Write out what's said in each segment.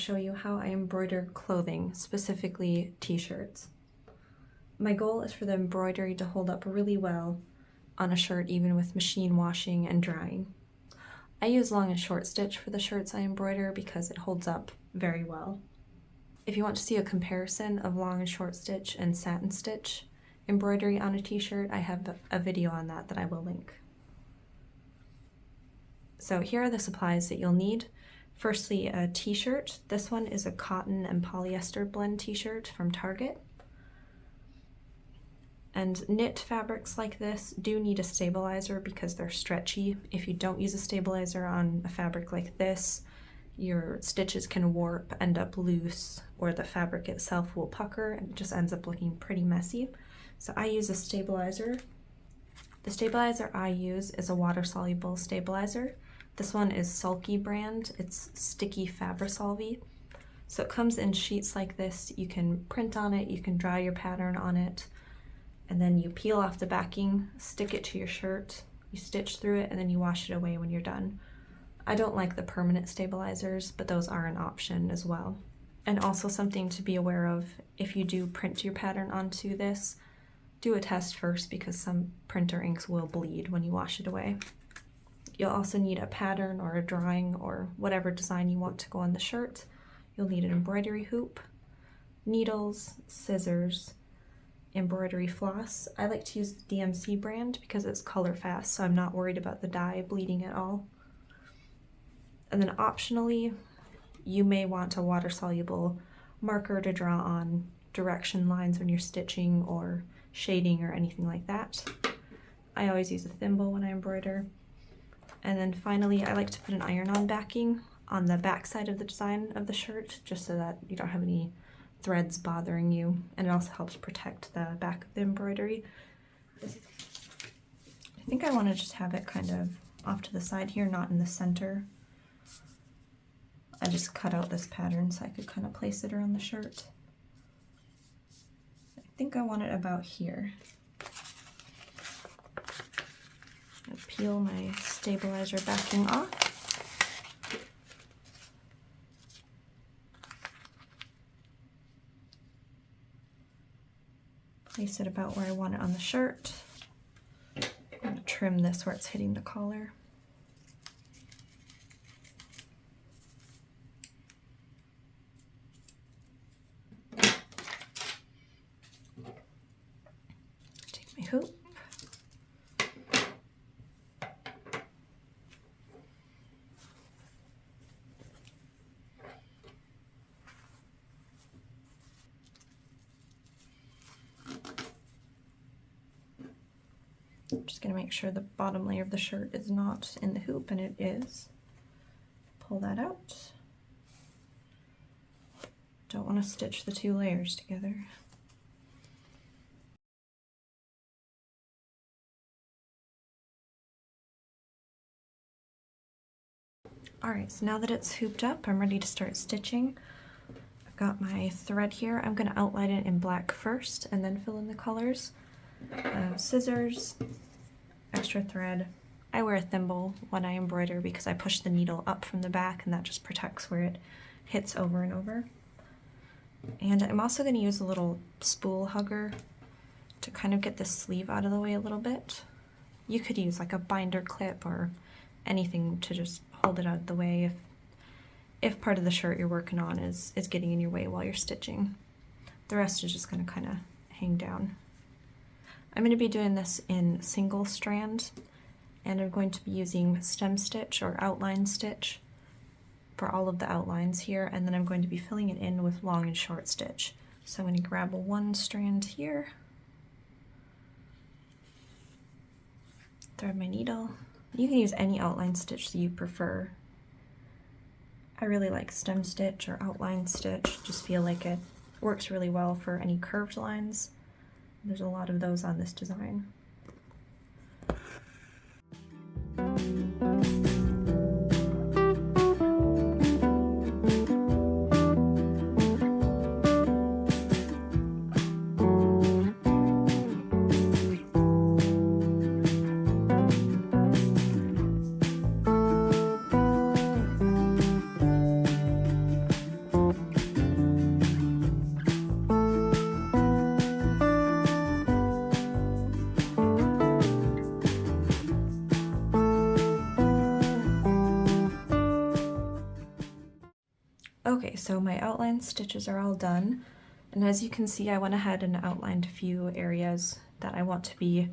show you how I embroider clothing, specifically t-shirts. My goal is for the embroidery to hold up really well on a shirt, even with machine washing and drying. I use long and short stitch for the shirts I embroider because it holds up very well. If you want to see a comparison of long and short stitch and satin stitch embroidery on a t-shirt, I have a video on that I will link. So here are the supplies that you'll need. Firstly, a t-shirt. This one is a cotton and polyester blend t-shirt from Target. And knit fabrics like this do need a stabilizer because they're stretchy. If you don't use a stabilizer on a fabric like this, your stitches can warp, end up loose, or the fabric itself will pucker and it just ends up looking pretty messy. So I use a stabilizer. The stabilizer I use is a water-soluble stabilizer. This one is Sulky brand. It's sticky Fabri-Solvy. So it comes in sheets like this. You can print on it, you can draw your pattern on it, and then you peel off the backing, stick it to your shirt, you stitch through it, and then you wash it away when you're done. I don't like the permanent stabilizers, but those are an option as well. And also something to be aware of, if you do print your pattern onto this, do a test first because some printer inks will bleed when you wash it away. You'll also need a pattern or a drawing or whatever design you want to go on the shirt. You'll need an embroidery hoop, needles, scissors, embroidery floss. I like to use the DMC brand because it's color fast, so I'm not worried about the dye bleeding at all. And then optionally, you may want a water-soluble marker to draw on direction lines when you're stitching or shading or anything like that. I always use a thimble when I embroider. And then finally, I like to put an iron-on backing on the back side of the design of the shirt, just so that you don't have any threads bothering you, and it also helps protect the back of the embroidery. I think I want to just have it kind of off to the side here, not in the center. I just cut out this pattern so I could kind of place it around the shirt. I think I want it about here. I'll peel my stabilizer backing off. Place it about where I want it on the shirt. I'm going to trim this where it's hitting the collar. Take my hoop. I'm just going to make sure the bottom layer of the shirt is not in the hoop, and it is. Pull that out. Don't want to stitch the two layers together. Alright, so now that it's hooped up, I'm ready to start stitching. I've got my thread here. I'm going to outline it in black first and then fill in the colors. Scissors, extra thread. I wear a thimble when I embroider because I push the needle up from the back and that just protects where it hits over and over. And I'm also going to use a little spool hugger to kind of get the sleeve out of the way a little bit. You could use like a binder clip or anything to just hold it out of the way if part of the shirt you're working on is getting in your way while you're stitching. The rest is just going to kind of hang down. I'm going to be doing this in single strand, and I'm going to be using stem stitch or outline stitch for all of the outlines here, and then I'm going to be filling it in with long and short stitch. So I'm going to grab one strand here, thread my needle. You can use any outline stitch that you prefer. I really like stem stitch or outline stitch, just feel like it works really well for any curved lines. There's a lot of those on this design. Okay, so my outline stitches are all done, and as you can see, I went ahead and outlined a few areas that I want to be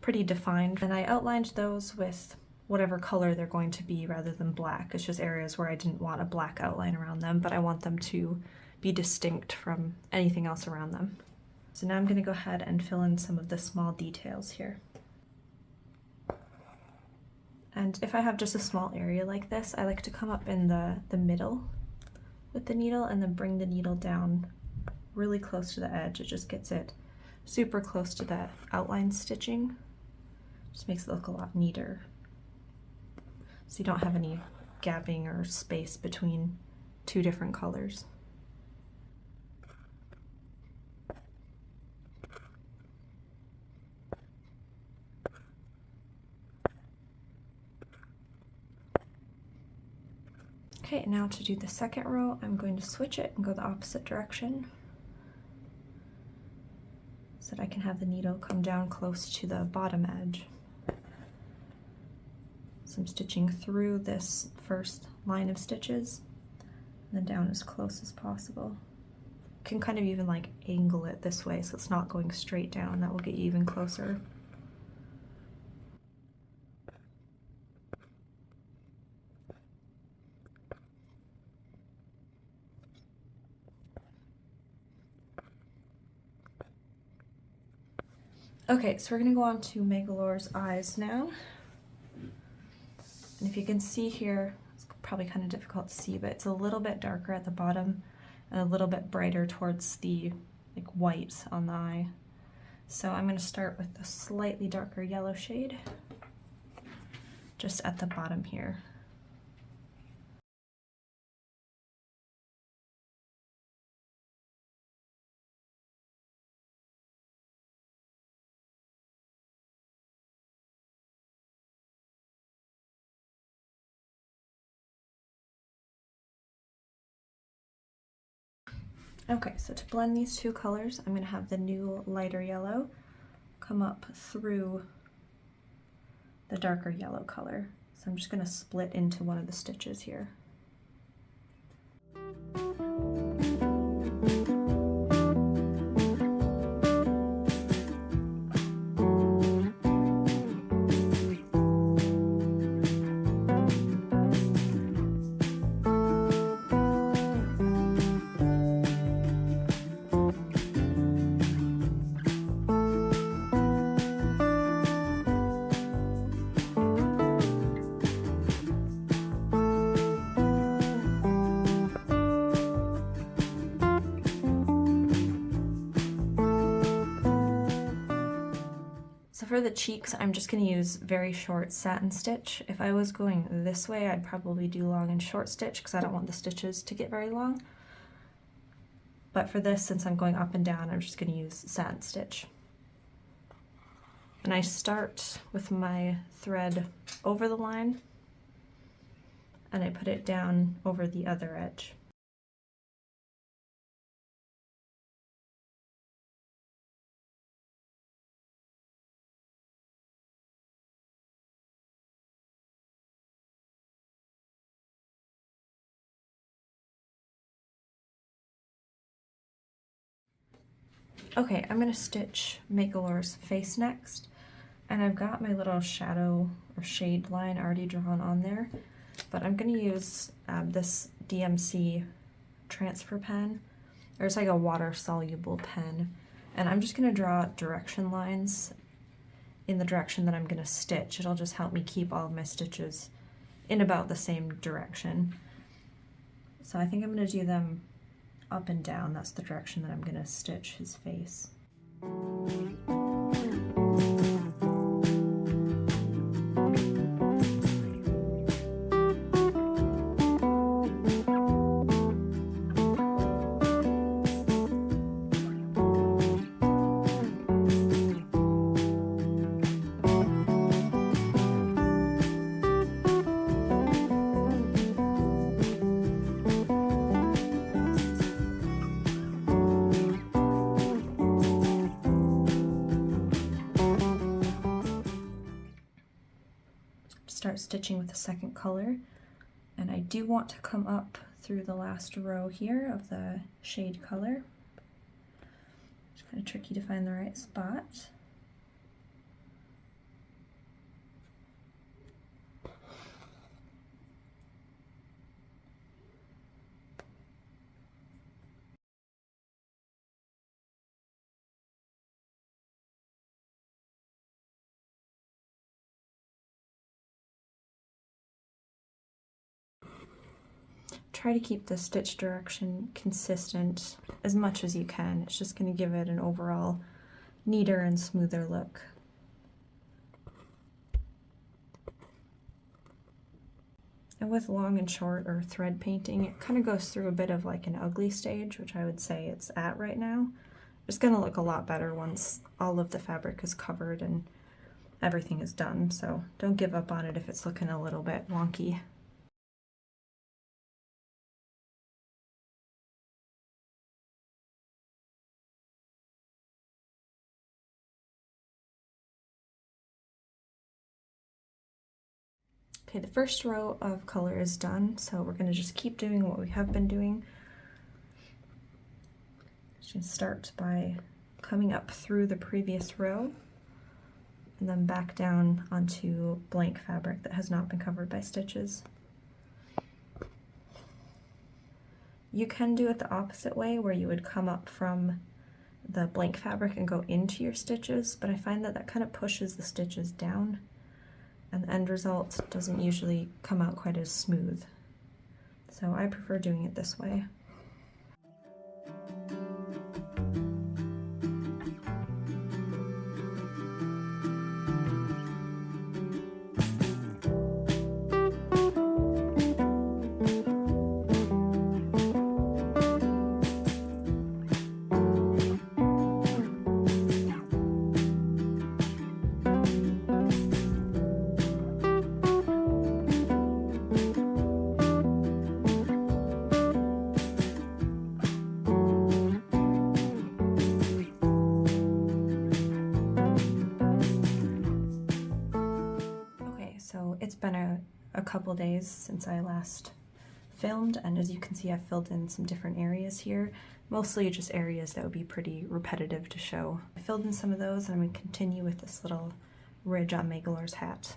pretty defined, and I outlined those with whatever color they're going to be rather than black. It's just areas where I didn't want a black outline around them, but I want them to be distinct from anything else around them. So now I'm going to go ahead and fill in some of the small details here. And if I have just a small area like this, I like to come up in the middle with the needle and then bring the needle down really close to the edge. It just gets it super close to that outline stitching. Just makes it look a lot neater. So you don't have any gapping or space between two different colors. Okay, now to do the second row, I'm going to switch it and go the opposite direction so that I can have the needle come down close to the bottom edge. So I'm stitching through this first line of stitches and then down as close as possible. You can kind of even like angle it this way so it's not going straight down. That will get you even closer. Okay, so we're going to go on to Megalore's eyes now. And if you can see here, it's probably kind of difficult to see, but it's a little bit darker at the bottom and a little bit brighter towards the like white on the eye. So I'm going to start with a slightly darker yellow shade just at the bottom here. Okay, so to blend these two colors, I'm going to have the new lighter yellow come up through the darker yellow color. So I'm just going to split into one of the stitches here. So for the cheeks, I'm just going to use very short satin stitch. If I was going this way, I'd probably do long and short stitch because I don't want the stitches to get very long. But for this, since I'm going up and down, I'm just going to use satin stitch. And I start with my thread over the line and I put it down over the other edge. Okay, I'm going to stitch Megalore's face next, and I've got my little shadow or shade line already drawn on there, but I'm going to use this DMC transfer pen, or it's like a water-soluble pen, and I'm just going to draw direction lines in the direction that I'm going to stitch. It'll just help me keep all of my stitches in about the same direction. So I think I'm going to do them up and down. That's the direction that I'm going to stitch his face. Start stitching with the second color, and I do want to come up through the last row here of the shade color. It's kind of tricky to find the right spot. Try to keep the stitch direction consistent as much as you can. It's just going to give it an overall neater and smoother look. And with long and short or thread painting, it kind of goes through a bit of like an ugly stage, which I would say it's at right now. It's going to look a lot better once all of the fabric is covered and everything is done. So don't give up on it if it's looking a little bit wonky. Okay, the first row of color is done, so we're going to just keep doing what we have been doing. Just going to start by coming up through the previous row and then back down onto blank fabric that has not been covered by stitches. You can do it the opposite way, where you would come up from the blank fabric and go into your stitches, but I find that that kind of pushes the stitches down, and the end result doesn't usually come out quite as smooth. So I prefer doing it this way. It's been a couple days since I last filmed, and as you can see, I've filled in some different areas here, mostly just areas that would be pretty repetitive to show. I filled in some of those, and I'm going to continue with this little ridge on Magalor's hat.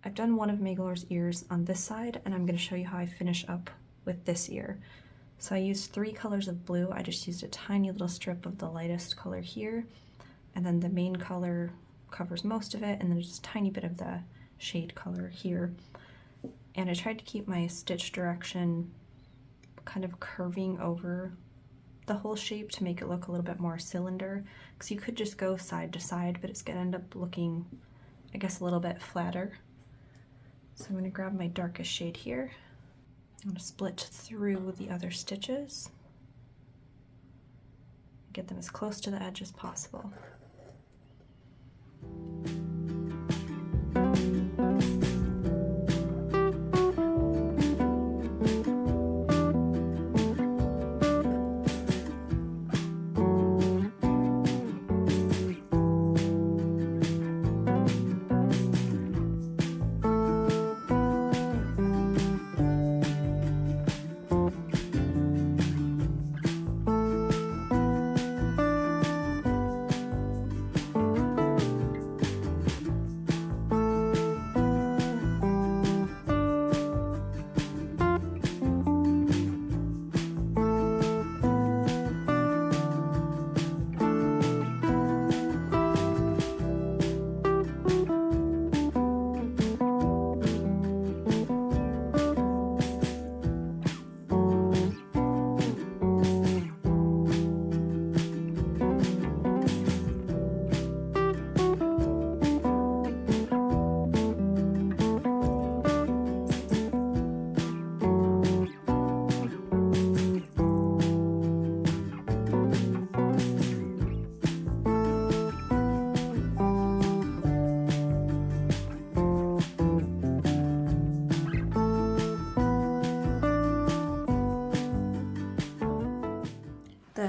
I've done one of Magalor's ears on this side, and I'm going to show you how I finish up with this ear. So I used 3 colors of blue. I just used a tiny little strip of the lightest color here, and then the main color covers most of it, and then just a tiny bit of the shade color here. And I tried to keep my stitch direction kind of curving over the whole shape to make it look a little bit more cylinder, because you could just go side to side, but it's going to end up looking, I guess, a little bit flatter. So I'm going to grab my darkest shade here. I'm going to split through the other stitches. Get them as close to the edge as possible.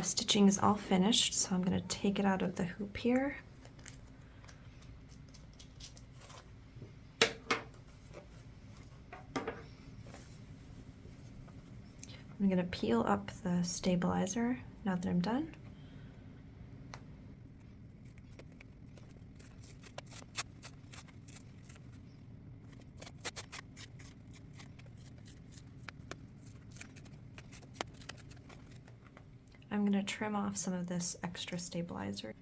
The stitching is all finished, so I'm going to take it out of the hoop here. I'm going to peel up the stabilizer now that I'm done. I'm going to trim off some of this extra stabilizer.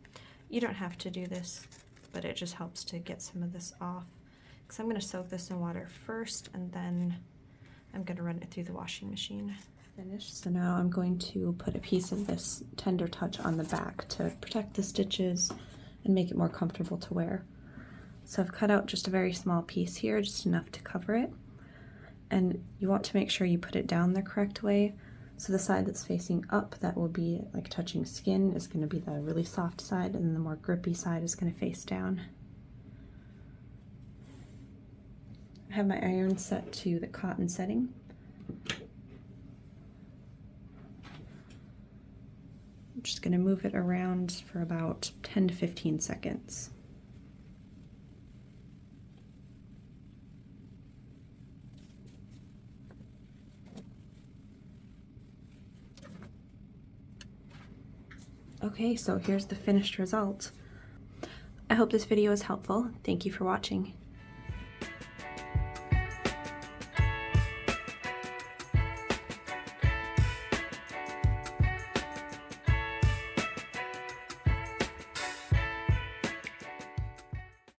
You don't have to do this, but it just helps to get some of this off. Because I'm going to soak this in water first, and then I'm going to run it through the washing machine. Finished. So now I'm going to put a piece of this Tender Touch on the back to protect the stitches and make it more comfortable to wear. So I've cut out just a very small piece here, just enough to cover it. And you want to make sure you put it down the correct way. So the side that's facing up, that will be like touching skin, is going to be the really soft side, and then the more grippy side is going to face down. I have my iron set to the cotton setting. I'm just going to move it around for about 10 to 15 seconds. Okay, so here's the finished result. I hope this video was helpful. Thank you for watching.